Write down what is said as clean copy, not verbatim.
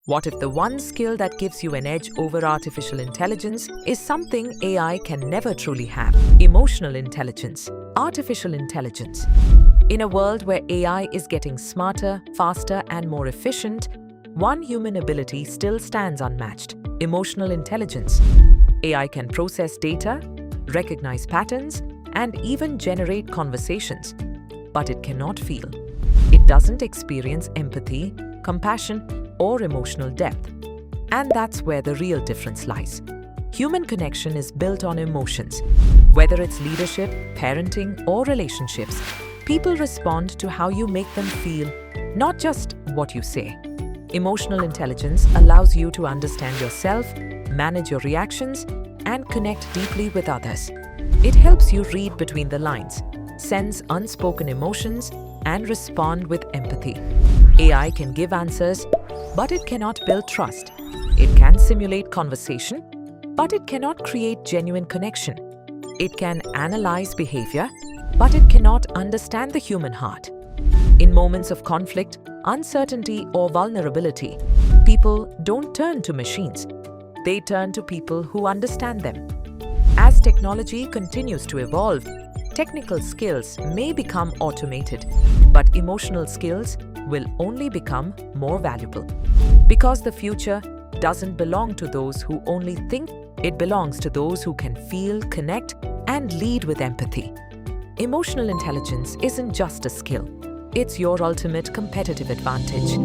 What if the one skill that gives you an edge over artificial intelligence is something AI can never truly have? Emotional intelligence, artificial intelligence. In a world where AI is getting smarter, faster, and more efficient, one human ability still stands unmatched: emotional intelligence. AI can process data, recognize patterns, and even generate conversations, but it cannot feel. It doesn't experience empathy, compassion, or emotional depth. And that's where the real difference lies. Human connection is built on emotions. Whether it's leadership, parenting, or relationships, people respond to how you make them feel, not just what you say. Emotional intelligence allows you to understand yourself, manage your reactions, and connect deeply with others. It helps you read between the lines, sense unspoken emotions, and respond with empathy. AI can give answers, but it cannot build trust. It can simulate conversation, but it cannot create genuine connection. It can analyze behavior, but it cannot understand the human heart. In moments of conflict, uncertainty, or vulnerability, people don't turn to machines. They turn to people who understand them. As technology continues to evolve, technical skills may become automated, but emotional skills will only become more valuable. Because the future doesn't belong to those who only think, it belongs to those who can feel, connect, and lead with empathy. Emotional intelligence isn't just a skill, it's your ultimate competitive advantage.